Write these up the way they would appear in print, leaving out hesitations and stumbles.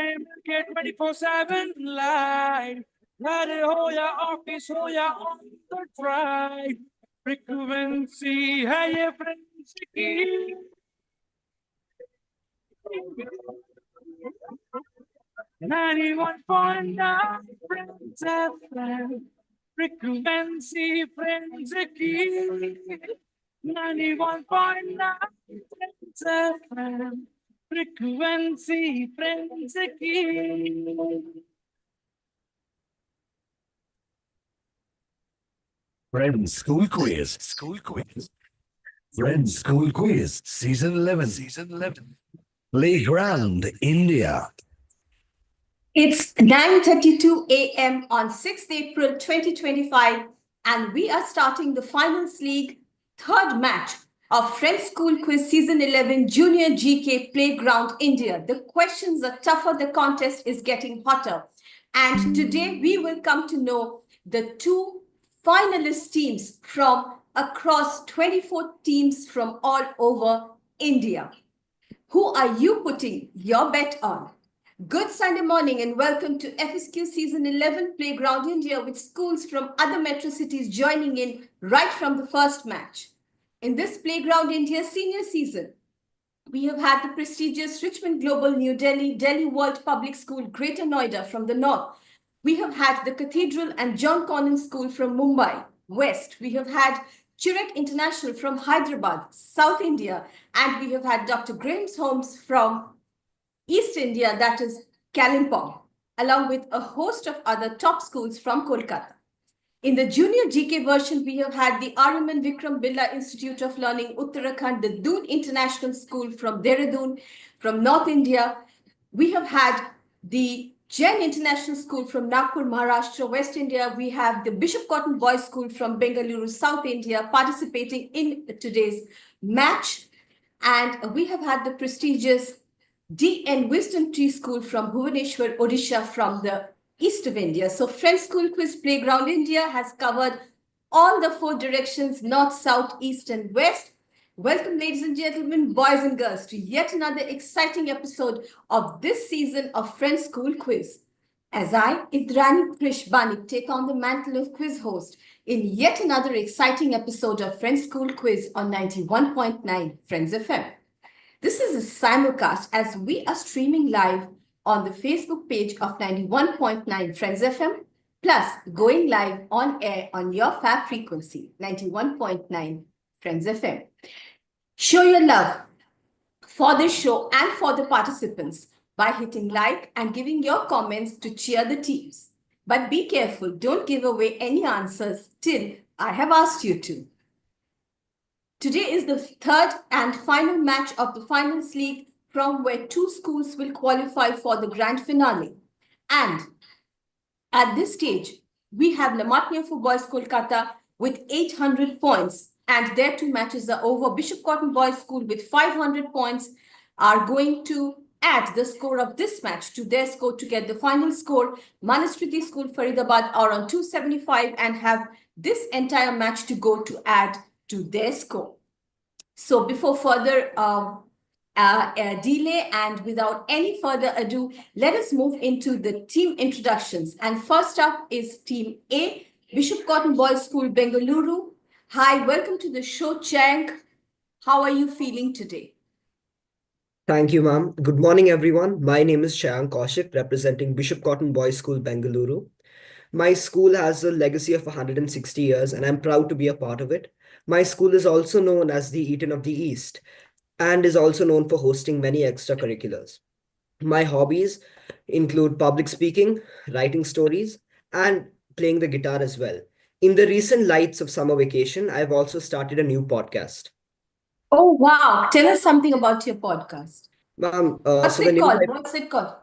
anytime, get 24/7 live. घर हो या ऑफिस हो या on the drive, frequency है ये friends की. 91.9 Friends FM, frequency friends की. 91.9 Friends FM, frequency friends की. Friends School Quiz. Friends School Quiz, Season 11. Playground, India. It's 9:32 a.m. on 6th April 2025, and we are starting the Finals League third match of Friends School Quiz Season 11 Junior GK Playground India. The questions are tougher, the contest is getting hotter. And today we will come to know the two finalist teams from across 24 teams from all over India. Who are you putting your bet on? Good Sunday morning and welcome to FSQ Season 11 Playground India, with schools from other metro cities joining in right from the first match. In this Playground India senior season, we have had the prestigious Richmond Global New Delhi, Delhi World Public School, Greater Noida from the north. We have had the Cathedral and John Connon School from Mumbai, west. We have had Chirek International from Hyderabad, South India, and we have had Dr. Graham's Homes from East India, that is Kalimpong, along with a host of other top schools from Kolkata. In the junior GK version, we have had the Ariman Vikram Birla Institute of Learning, Uttarakhand, the Doon International School from Dehradun, from North India. We have had the Jain International School from Nagpur, Maharashtra, West India. We have the Bishop Cotton Boys School from Bengaluru, South India, participating in today's match. And we have had the prestigious D.N. Wisdom Tree School from Bhubaneswar, Odisha, from the east of India. So Friends School Quiz Playground India has covered all the four directions, north, south, east, and west. Welcome, ladies and gentlemen, boys and girls, to yet another exciting episode of this season of Friends School Quiz. As I, Idrani Krish Banik, take on the mantle of quiz host in yet another exciting episode of Friends School Quiz on 91.9 Friends FM. This is a simulcast as we are streaming live on the Facebook page of 91.9 Friends FM, plus going live on air on your fab frequency, 91.9 Friends FM. Show your love for this show and for the participants by hitting like and giving your comments to cheer the teams. But be careful, don't give away any answers till I have asked you to. Today is the third and final match of the Finals League, from where two schools will qualify for the grand finale. And at this stage, we have Lamatnia for Boys Kolkata with 800 points, and their two matches are over. Bishop Cotton Boys School with 500 points are going to add the score of this match to their score to get the final score. Manasriti School Faridabad are on 275 and have this entire match to go to add to their score. So before further delay and without any further ado, let us move into the team introductions. And first up is Team A, Bishop Cotton Boys School, Bengaluru. Hi, welcome to the show, Chang. How are you feeling today? Thank you, ma'am. Good morning, everyone. My name is Shayank Kaushik, representing Bishop Cotton Boys School, Bengaluru. My school has a legacy of 160 years, and I'm proud to be a part of it. My school is also known as the Eton of the East and is also known for hosting many extracurriculars. My hobbies include public speaking, writing stories, and playing the guitar as well. In the recent lights of summer vacation, I've also started a new podcast. Oh, wow. Tell us something about your podcast. Ma'am, What's so it the called? name What's it called?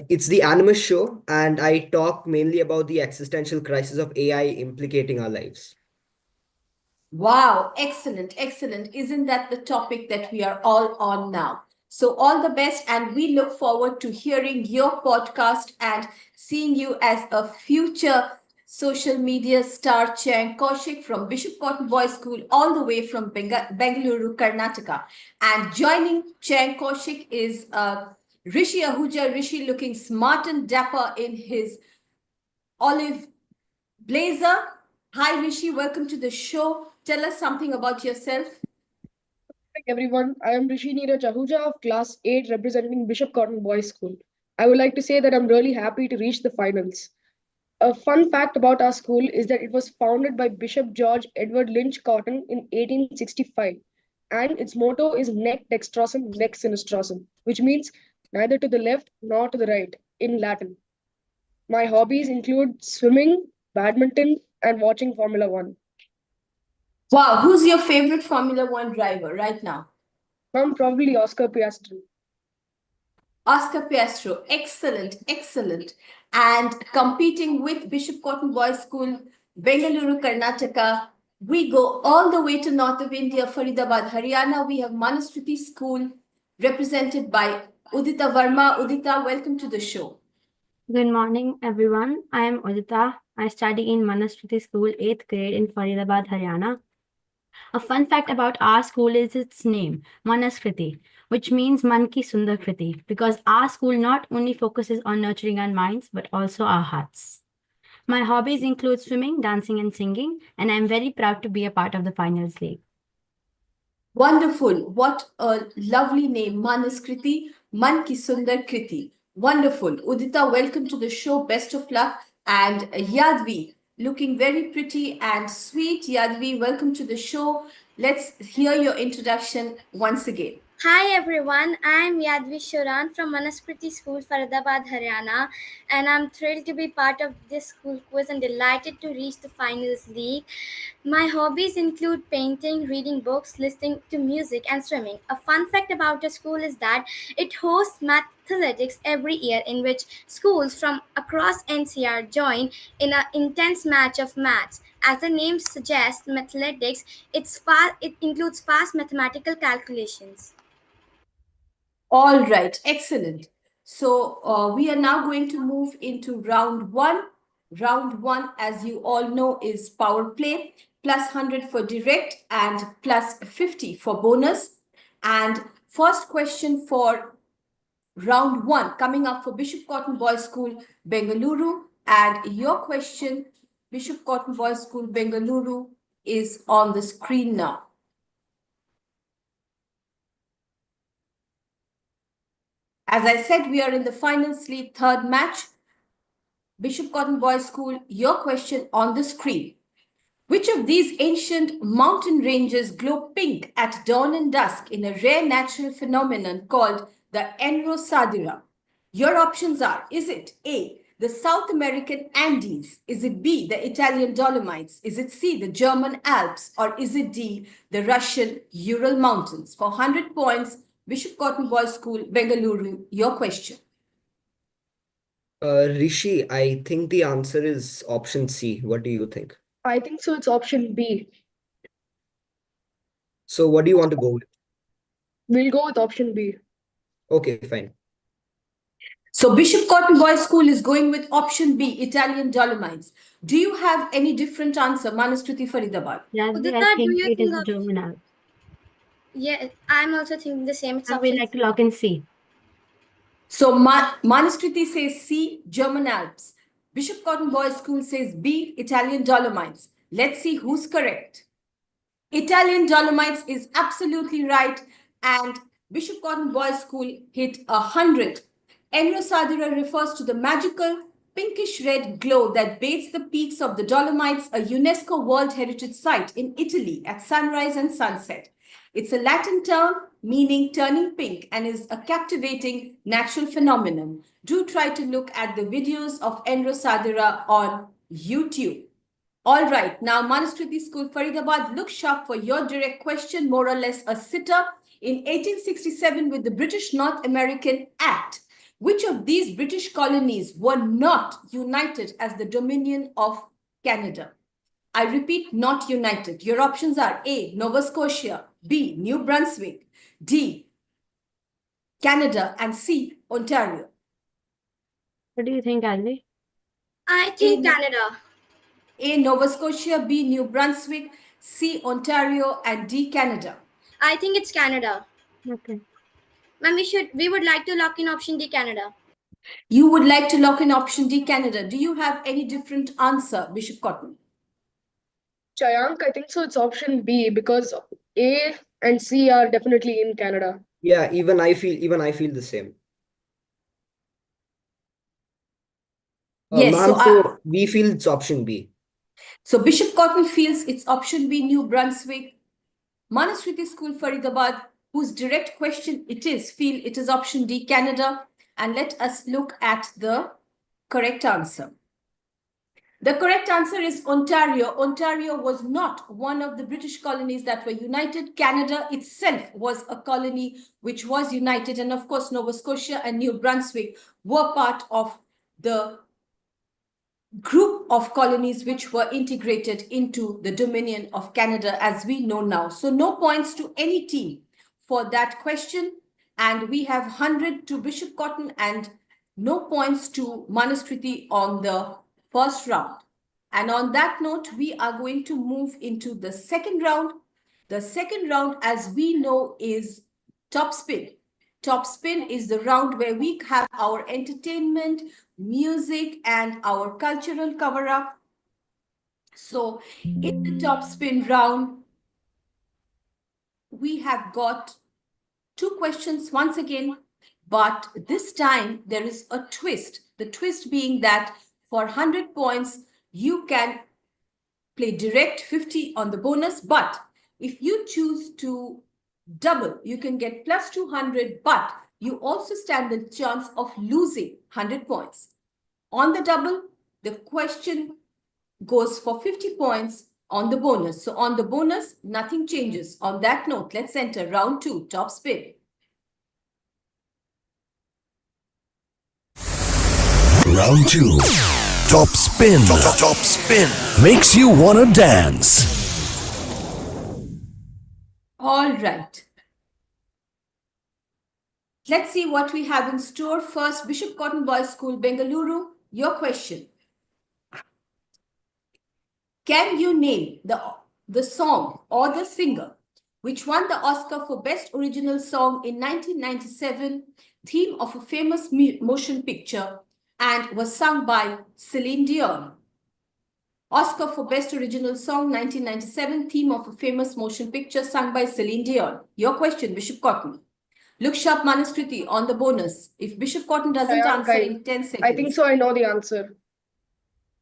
it's the Animus Show, and I talk mainly about the existential crisis of AI implicating our lives. Wow, excellent, excellent. Isn't that the topic that we are all on now? So all the best, and we look forward to hearing your podcast and seeing you as a future social media star, Chang Kaushik from Bishop Cotton Boys School, all the way from Bengaluru, Karnataka. And joining Chang Kaushik is Rishi Ahuja. Rishi looking smart and dapper in his olive blazer. Hi, Rishi. Welcome to the show. Tell us something about yourself. Everyone, I am Rishi Neeraj Ahuja of Class 8 representing Bishop Cotton Boys School. I would like to say that I'm really happy to reach the finals. A fun fact about our school is that it was founded by Bishop George Edward Lynch Cotton in 1865, and its motto is Nec Dextrosum, Nec Sinistrosum, which means neither to the left nor to the right in Latin. My hobbies include swimming, badminton, and watching Formula One. Wow, who's your favorite Formula One driver right now? Probably Oscar Piastri. Oscar Piastro, excellent, excellent. And competing with Bishop Cotton Boys School, Bengaluru, Karnataka, we go all the way to north of India, Faridabad, Haryana. We have Manusmriti School represented by Udita Verma. Udita, welcome to the show. Good morning, everyone. I am Udita. I study in Manusmriti School, 8th grade in Faridabad, Haryana. A fun fact about our school is its name, Manuskriti, which means Man Ki Sundar Kriti, because our school not only focuses on nurturing our minds, but also our hearts. My hobbies include swimming, dancing, and singing, and I'm very proud to be a part of the Finals League. Wonderful. What a lovely name, Manuskriti, Man Ki Sundar Kriti. Wonderful. Udita, welcome to the show. Best of luck. And Yadvi, looking very pretty and sweet. Yadvi, welcome to the show. Let's hear your introduction once again. Hi everyone, I am Yadvi Shuran from Manusmriti School, Faridabad, Haryana, and I'm thrilled to be part of this school quiz and delighted to reach the finals league. My hobbies include painting, reading books, listening to music, and swimming. A fun fact about the school is that it hosts mathletics every year, in which schools from across NCR join in an intense match of maths. As the name suggests, mathletics, it includes fast mathematical calculations. All right, excellent. So we are now going to move into round one. Round one, as you all know, is power play, plus 100 for direct and plus 50 for bonus. And first question for round one coming up for Bishop Cotton Boys School, Bengaluru. And your question, Bishop Cotton Boys School, Bengaluru, is on the screen now. As I said, we are in the finals league third match. Bishop Cotton Boys School, your question on the screen. Which of these ancient mountain ranges glow pink at dawn and dusk in a rare natural phenomenon called the Enrosadera? Your options are, is it A, the South American Andes? Is it B, the Italian Dolomites? Is it C, the German Alps? Or is it D, the Russian Ural Mountains? For 100 points, Bishop Cotton Boys School, Bengaluru, your question. Rishi, I think the answer is option C. What do you think? I think so, it's option B. So what do you want to go with? We'll go with option B. Okay, fine. So Bishop Cotton Boys School is going with option B, Italian Dolomites. Do you have any different answer, Manusmriti Faridabad? Yadvi, Udita, I do think you it is think of- German Alps. Yeah, I'm also thinking the same. It's I would option like to lock in C. So Manusmriti says C, German Alps. Bishop Cotton Boys School says B, Italian Dolomites. Let's see who's correct. Italian Dolomites is absolutely right, and Bishop Cotton Boys School hit 100. Enrosadera refers to the magical pinkish red glow that bathes the peaks of the Dolomites, a UNESCO World Heritage Site in Italy at sunrise and sunset. It's a Latin term meaning turning pink and is a captivating natural phenomenon. Do try to look at the videos of Enrosadera on YouTube. All right, now Manusmriti School, Faridabad, look sharp for your direct question, more or less a sitter. In 1867, with the British North American Act, which of these British colonies were not united as the Dominion of Canada? I repeat, not united. Your options are A, Nova Scotia, B, New Brunswick, D, Canada, and C, Ontario. What do you think, Yadvi? I think Canada. A, Nova Scotia, B, New Brunswick, C, Ontario, and D, Canada. I think it's Canada. Okay. Ma'am, we would like to lock in option D, Canada. You would like to lock in option D, Canada. Do you have any different answer, Bishop Cotton? Shayank, I think so it's option B because A and C are definitely in Canada. Yeah, even I feel the same. Yes, Ma'am, so so we feel it's option B. So Bishop Cotton feels it's option B, New Brunswick. Manasriti School, Faridabad, whose direct question it is, feel it is option D, Canada. And let us look at the correct answer. The correct answer is Ontario. Ontario was not one of the British colonies that were united. Canada itself was a colony which was united. And of course, Nova Scotia and New Brunswick were part of the group of colonies which were integrated into the Dominion of Canada as we know now. So no points to any team for that question. And we have 100 to Bishop Cotton and no points to Manaskriti on the first round. And on that note, we are going to move into the second round. The second round, as we know, is top spin. Top spin is the round where we have our entertainment, music, and our cultural cover-up. So in the top spin round, we have got 2 questions once again, but this time there is a twist. The twist being that for 100 points, you can play direct 50 on the bonus, but if you choose to double, you can get plus 200, but you also stand the chance of losing 100 points. On the double, the question goes for 50 points on the bonus. So on the bonus, nothing changes. On that note, let's enter round 2, top spin. Round 2. Top spin. Top spin. Makes you wanna dance. All right. Let's see what we have in store. First, Bishop Cotton Boys School, Bengaluru. Your question. Can you name the song or the singer which won the Oscar for Best Original Song in 1997, theme of a famous motion picture, and was sung by Celine Dion? Oscar for Best Original Song, 1997, theme of a famous motion picture sung by Celine Dion. Your question, Bishop Cotton. Look sharp, Manaskriti, on the bonus. If Bishop Cotton doesn't answer in 10 seconds. I think so. I know the answer.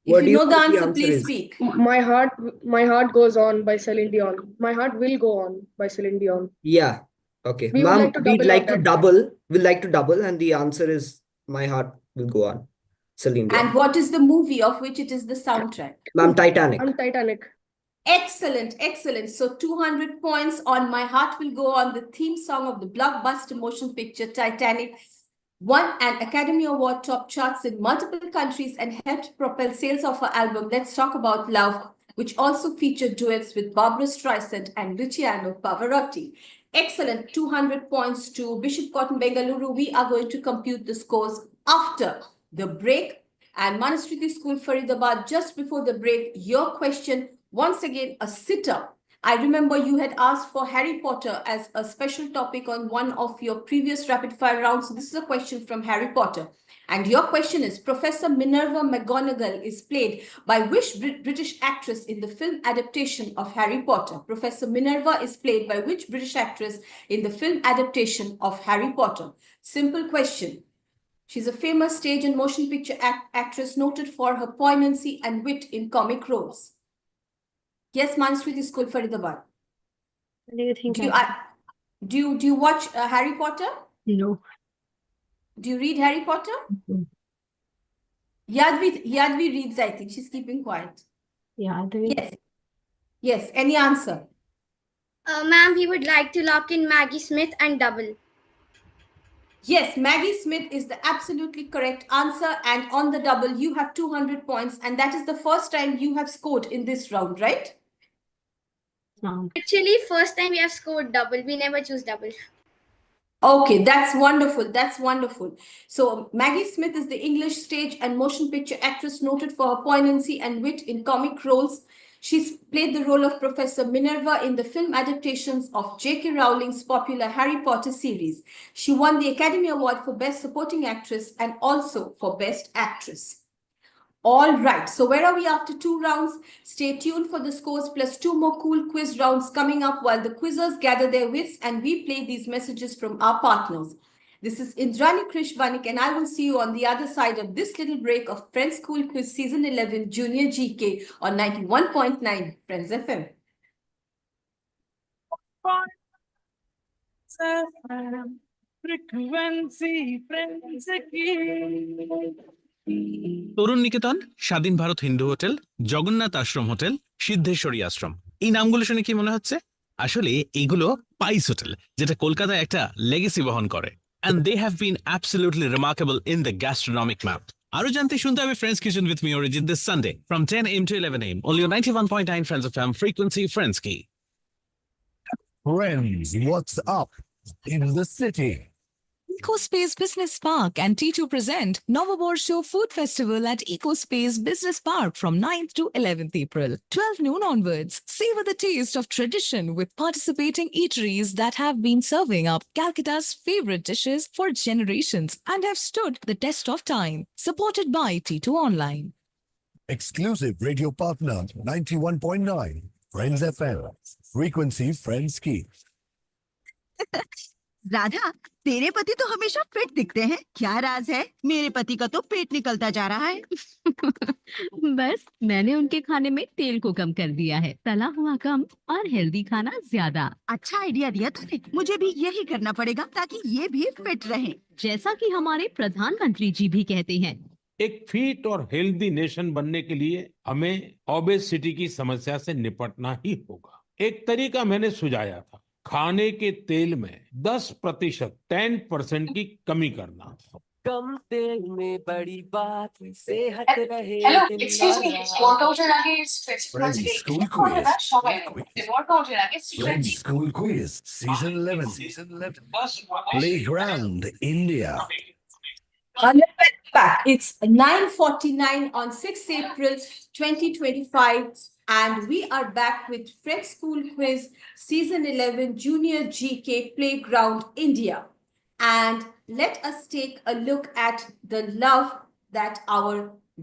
If you know the answer, please speak. My Heart Goes On by Celine Dion. My Heart Will Go On by Celine Dion. Yeah. Okay. We would Ma'am, like to we'd double like on to that. double. We'd like to double, and the answer is My Heart Will Go On. Celine Dion. And what is the movie of which it is the soundtrack? Ma'am, Titanic. Titanic. Excellent, excellent. So 200 points on My Heart Will Go On, the theme song of the blockbuster motion picture Titanic. Won an Academy Award, top charts in multiple countries, and helped propel sales of her album Let's Talk About Love, which also featured duets with Barbra Streisand and Luciano Pavarotti. Excellent, 200 points to Bishop Cotton, Bengaluru. We are going to compute the scores after the break. And Manasriti School, Faridabad, just before the break, your question, once again, a sitter. I remember you had asked for Harry Potter as a special topic on one of your previous rapid fire rounds. So this is a question from Harry Potter. And your question is, Professor Minerva McGonagall is played by which British actress in the film adaptation of Harry Potter? Professor Minerva is played by which British actress in the film adaptation of Harry Potter? Simple question. She's a famous stage and motion picture actress noted for her poignancy and wit in comic roles. Yes, Manasriti School, Faridabad. What do you think? Do you watch Harry Potter? No. Do you read Harry Potter? Mhm. Yadvi reads, I think. She's keeping quiet. Yeah. Yes. Yes. Any answer? Ma'am, we would like to lock in Maggie Smith and double. Yes, Maggie Smith is the absolutely correct answer. And on the double, you have 200 points. And that is the first time you have scored in this round, right? No. Actually, first time we have scored double. We never choose double. Okay, that's wonderful. That's wonderful. So Maggie Smith is the English stage and motion picture actress noted for her poignancy and wit in comic roles. She's played the role of Professor Minerva in the film adaptations of J.K. Rowling's popular Harry Potter series. She won the Academy Award for Best Supporting Actress and also for Best Actress. All right, so where are we after 2 rounds? Stay tuned for the scores plus 2 more cool quiz rounds coming up while the quizzers gather their wits and we play these messages from our partners. This is Indrani Krishvanik and I will see you on the other side of this little break of Friends School Quiz Season 11 Junior GK on 91.9 Friends FM. Frequency Friends की তরুণ নিকেতন, স্বাধীন Bharat Hindu hotel, Jagannath আশ্রম hotel, Siddheshwari আশ্রম, এই নামগুলো শুনে কি মনে হচ্ছে? আসলে এগুলো পাইস হোটেল, যেটা কলকাতায় একটা লেগেসি বহন করে। And they have been absolutely remarkable in the gastronomic map. আরো জানতে শুনতে হবে Friends Kitchen with me Origin this Sunday from 10 a.m. to 11 a.m. only on 91.9 Friends FM frequency Friends Key. Friends, what's up in the city? EcoSpace Business Park and T2 present Novoborsho Food Festival at EcoSpace Business Park from 9th to 11th April, 12 noon onwards. Savor the taste of tradition with participating eateries that have been serving up Calcutta's favorite dishes for generations and have stood the test of time. Supported by T2 Online. Exclusive radio partner 91.9 Friends FM frequency Friends Key. Radha, तेरे पति तो हमेशा fit दिखते हैं, क्या राज है? मेरे पति का तो पेट निकलता जा रहा है। बस मैंने उनके खाने में तेल को कम कर दिया है, तला हुआ कम और हेल्दी खाना ज्यादा। अच्छा आइडिया दिया तूने, मुझे भी यही करना पड़ेगा ताकि ये भी फिट रहे। जैसा कि हमारे प्रधानमंत्री जी भी कहते हैं, एक फिट और हेल्दी नेशन बनने के लिए हमें ओबेसिटी की समस्या से निपटना ही होगा। एक तरीका मैंने सुझाया था, खाने के तेल में 10% की कमी करना। कम तेल में बड़ी बात सेहत रहे। Hello, excuse me, workout এর আগে stretch Friends করতে School করে না Quiz. সবাই workout এর আগে Friends stretch School Quiz Season 11 Playground India. Back. It's 9:49 on 6th April 2025 and we are back with Friends School Quiz Season 11 Junior GK Playground India. And let us take a look at the love that our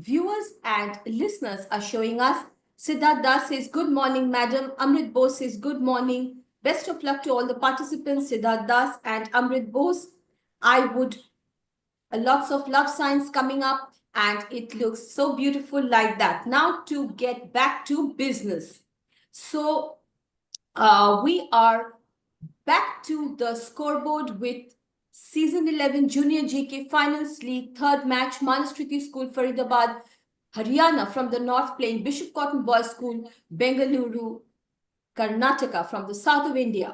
viewers and listeners are showing us. Siddharth Das says, good morning, madam. Amrit Bose says, good morning. Best of luck to all the participants, Siddharth Das and Amrit Bose. Lots of love signs coming up and it looks so beautiful like that. Now to get back to business. So we are back to the scoreboard with Season 11 Junior GK Finals League third match. Manasriti School, Faridabad, Haryana from the north playing Bishop Cotton Boys School, Bengaluru, Karnataka from the south of India.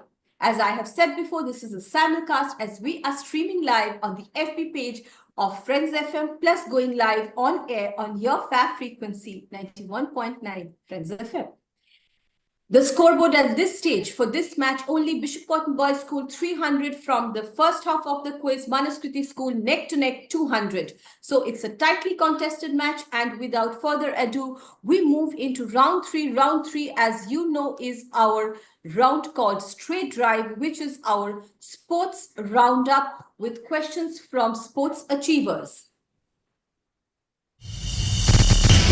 As I have said before, this is a simulcast as we are streaming live on the FB page of Friends FM plus going live on air on your fab frequency 91.9 Friends FM. The scoreboard at this stage for this match, only Bishop Cotton Boys School 300 from the first half of the quiz, Manaskriti School neck to neck 200. So it's a tightly contested match and without further ado, we move into round 3. Round 3, as you know, is our round called Straight Drive, which is our sports roundup with questions from sports achievers.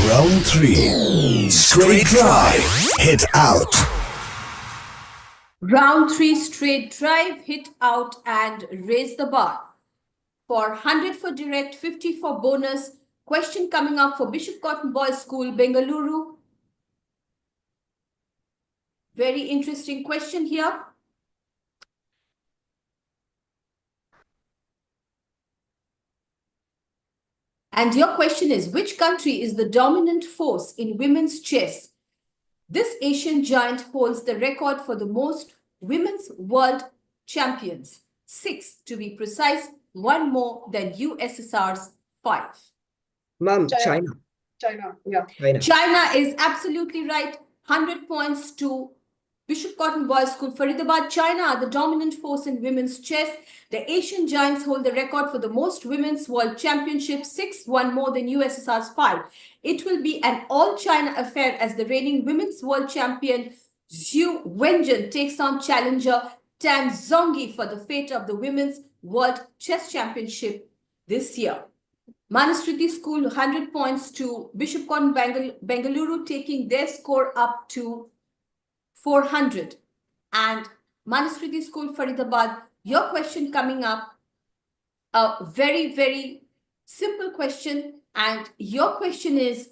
Round 3 Straight Drive Hit Out. Round 3 Straight Drive, hit out and raise the bar. For 100 for direct, 50 for bonus. Question coming up for Bishop Cotton Boys School, Bengaluru. Very interesting question here. And your question is, which country is the dominant force in women's chess? This Asian giant holds the record for the most women's world champions. 6 to be precise, one more than USSR's 5. Ma'am, China. China, yeah. China is absolutely right. 100 points to Bishop Cotton Boys School, Faridabad, China are the dominant force in women's chess. The Asian giants hold the record for the most women's world championships, 6, one more than USSR's 5. It will be an all-China affair as the reigning women's world champion Zhu Wenjun takes on challenger Tan Zhongyi for the fate of the Women's World Chess Championship this year. Manusriti School, 100 points to Bishop Cotton Bengaluru, taking their score up to 400. And Manusriti School, Faridabad, your question coming up, a very, very simple question. And your question is,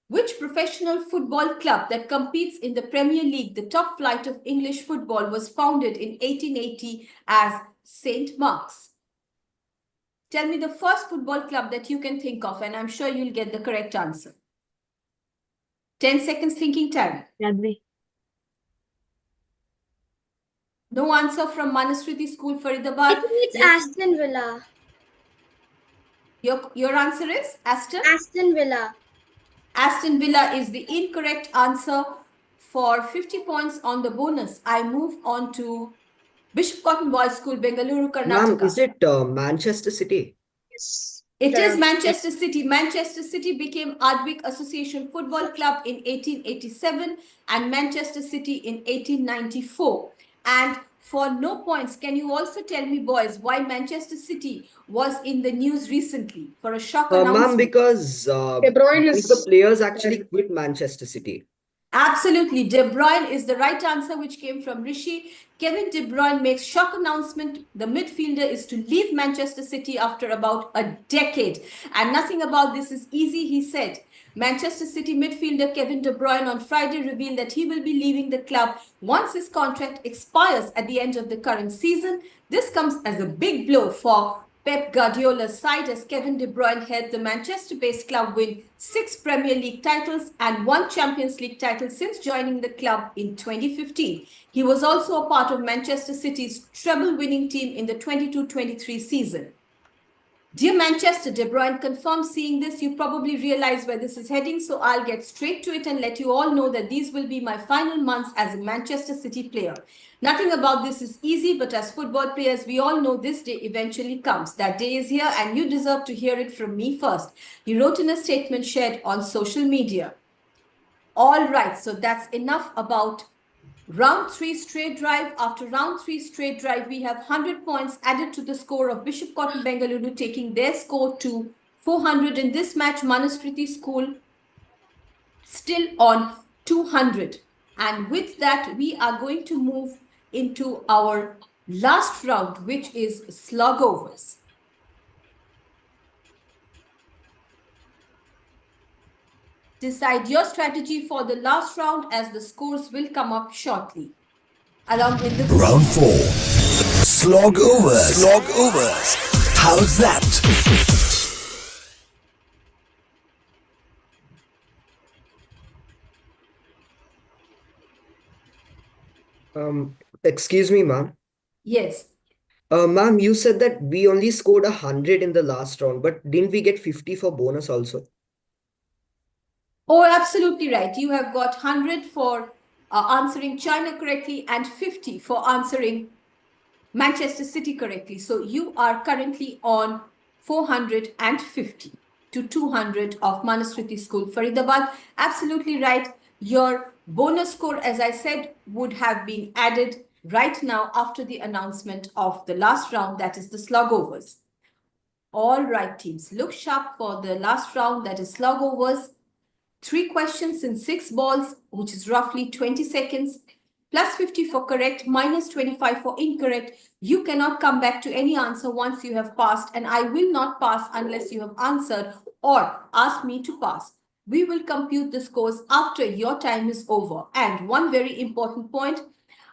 which professional football club that competes in the Premier League, the top flight of English football, was founded in 1880 as St. Mark's? Tell me the first football club that you can think of, and I'm sure you'll get the correct answer. 10 seconds thinking time. Yadvi. No answer from Manusriti School, Faridabad. I think it's Aston Villa. Your answer is Aston? Aston Villa. Aston Villa is the incorrect answer. For 50 points on the bonus, I move on to Bishop Cotton Boys School, Bengaluru, Ma'am, Karnataka. is it Manchester City? Yes. It is Sharon. Manchester City. Manchester City became Ardwick Association Football Club in 1887 and Manchester City in 1894. And for no points, can you also tell me, boys, why Manchester City was in the news recently for a shock Ma'am, announcement? because De Bruyne one of is the players actually quit Manchester City. Absolutely. De Bruyne is the right answer, which came from Rishi. Kevin De Bruyne makes shock announcement. The midfielder is to leave Manchester City after about a decade. And nothing about this is easy, he said. Manchester City midfielder Kevin De Bruyne on Friday revealed that he will be leaving the club once his contract expires at the end of the current season. This comes as a big blow for Pep Guardiola's side, as Kevin De Bruyne helped the Manchester-based club win 6 Premier League titles and 1 Champions League title since joining the club in 2015. He was also a part of Manchester City's treble-winning team in the 22-23 season. Dear Manchester, De Bruyne confirmed. Seeing this, you probably realize where this is heading, so I'll get straight to it and let you all know that these will be my final months as a Manchester City player. Nothing about this is easy, but as football players, we all know this day eventually comes. That day is here and you deserve to hear it from me first. He wrote in a statement shared on social media. All right, so that's enough about round 3 straight drive. After round 3 straight drive, we have 100 points added to the score of Bishop Cotton Bengaluru, taking their score to 400. In this match, Manusriti School still on 200. And with that, we are going to move into our last round, which is slug overs. Decide your strategy for the last round, as the scores will come up shortly. Along with the Round 4. Slog overs. Slog overs. How's that? Excuse me, ma'am. Yes. Ma'am, you said that we only scored 100 in the last round, but didn't we get 50 for bonus also? Oh, absolutely right. You have got 100 for answering China correctly and 50 for answering Manchester City correctly. So you are currently on 450 to 200 of Manusriti School, Faridabad. Absolutely right. Your bonus score, as I said, would have been added right now after the announcement of the last round, that is the slug overs. All right, teams, look sharp for the last round, that is slug overs. 3 questions in 6 balls, which is roughly 20 seconds, plus 50 for correct, minus 25 for incorrect. You cannot come back to any answer once you have passed, and I will not pass unless you have answered or asked me to pass. We will compute the scores after your time is over. And one very important point,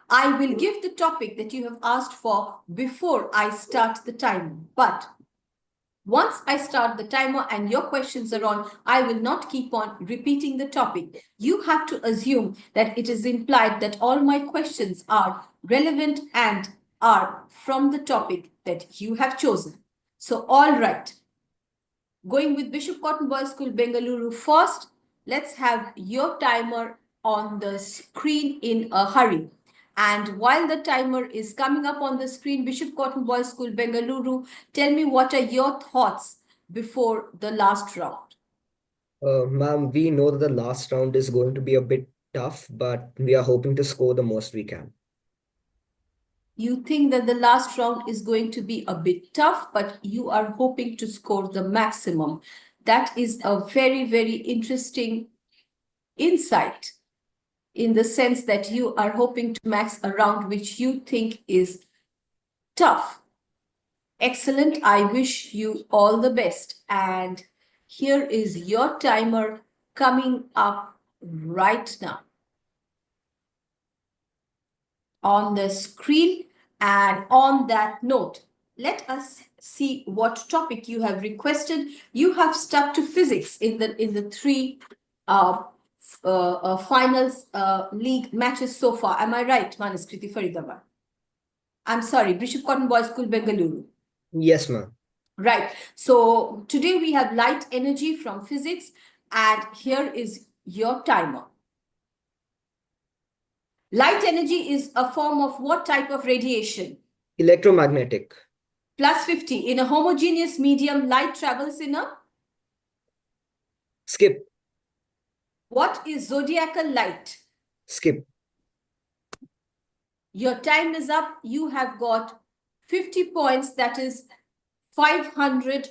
I will give the topic that you have asked for before I start the timer. But once I start the timer and your questions are on, I will not keep on repeating the topic. You have to assume that it is implied that all my questions are relevant and are from the topic that you have chosen. So, all right. Going with Bishop Cotton Boys School, Bengaluru first. Let's have your timer on the screen in a hurry. And while the timer is coming up on the screen, Bishop Cotton Boys School, Bengaluru, tell me what are your thoughts before the last round? Ma'am, we know that the last round is going to be a bit tough, but we are hoping to score the most we can. You think that the last round is going to be a bit tough, but you are hoping to score the maximum. That is a very, very interesting insight, in the sense that you are hoping to max a round which you think is tough. Excellent. I wish you all the best. And here is your timer coming up right now on the screen. And on that note, let us see what topic you have requested. You have stuck to physics in the three finals league matches so far. Am I right, Manaskriti Faridabad? I'm sorry, Bishop Cotton Boys School, Bengaluru. Yes, ma'am. Right. So today we have light energy from physics, and here is your timer. Light energy is a form of what type of radiation? Electromagnetic. Plus 50. In a homogeneous medium, light travels in a? Skip. What is zodiacal light? Skip. Your time is up. You have got 50 points, that is 500,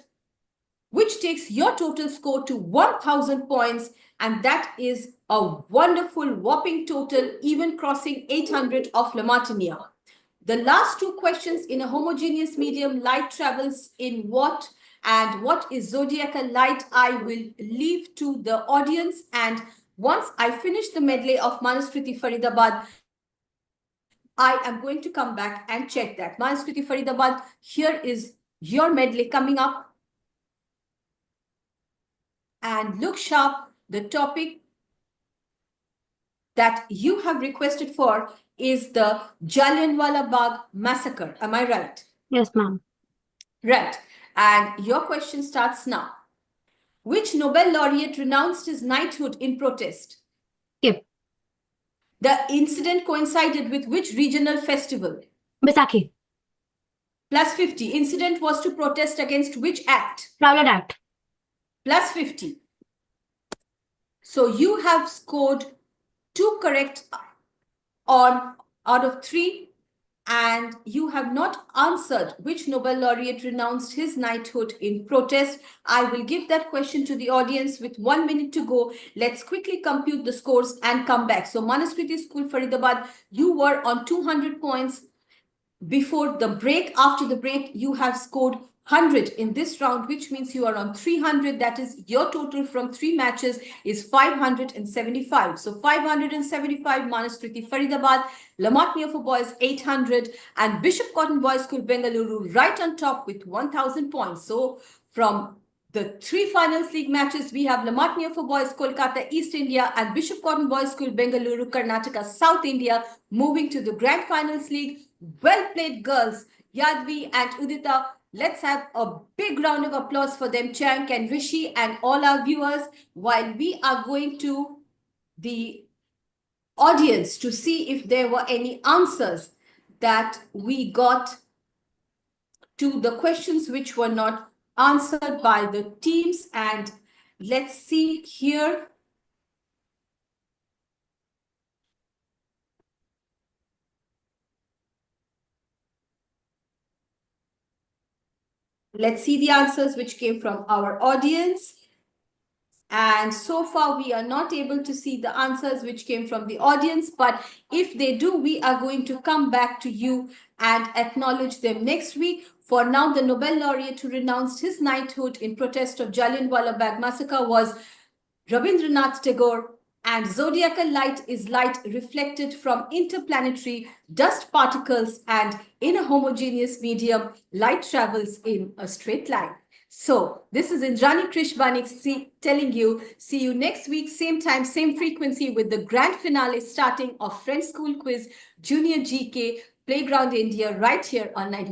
which takes your total score to 1000 points. And that is a wonderful whopping total, even crossing 800 of La Martiniere. The last two questions: in a homogeneous medium, light travels in what? And what is zodiacal light? I will leave to the audience. And once I finish the medley of Manaskriti Faridabad, I am going to come back and check that. Manaskriti Faridabad, here is your medley coming up. And look sharp, the topic that you have requested for is the Jallianwala Bagh massacre. Am I right? Yes, ma'am. Right. And your question starts now. Which Nobel laureate renounced his knighthood in protest? Skip. The incident coincided with which regional festival? Baisakhi. Plus 50. Incident was to protest against which act? Rowlatt Act. Plus 50. So you have scored 2 correct out of 3, and you have not answered which Nobel laureate renounced his knighthood in protest. I will give that question to the audience with 1 minute to go. Let's quickly compute the scores and come back. So Manaskriti School, Faridabad, you were on 200 points before the break. After the break, you have scored 100 in this round, which means you are on 300. That is, your total from 3 matches is 575. So 575, Manaskriti Faridabad, La Martiniere for boys 800, and Bishop Cotton Boys School Bengaluru right on top with 1000 points. So from the 3 finals league matches, we have La Martiniere for boys Kolkata, East India, and Bishop Cotton Boys School Bengaluru, Karnataka, South India, moving to the grand finals league. Well played, girls, Yadvi and Udita. Let's have a big round of applause for them, Chank and Rishi and all our viewers, while we are going to the audience to see if there were any answers that we got to the questions which were not answered by the teams. And let's see here. Let's see the answers which came from our audience. And so far, we are not able to see the answers which came from the audience. But if they do, we are going to come back to you and acknowledge them next week. For now, the Nobel laureate who renounced his knighthood in protest of Jallianwala Bagh massacre was Rabindranath Tagore. And zodiacal light is light reflected from interplanetary dust particles, and in a homogeneous medium, light travels in a straight line. So this is Indrani Krish Banik telling you, see you next week, same time, same frequency, with the grand finale starting of Friends School Quiz Junior GK Playground India right here on 90.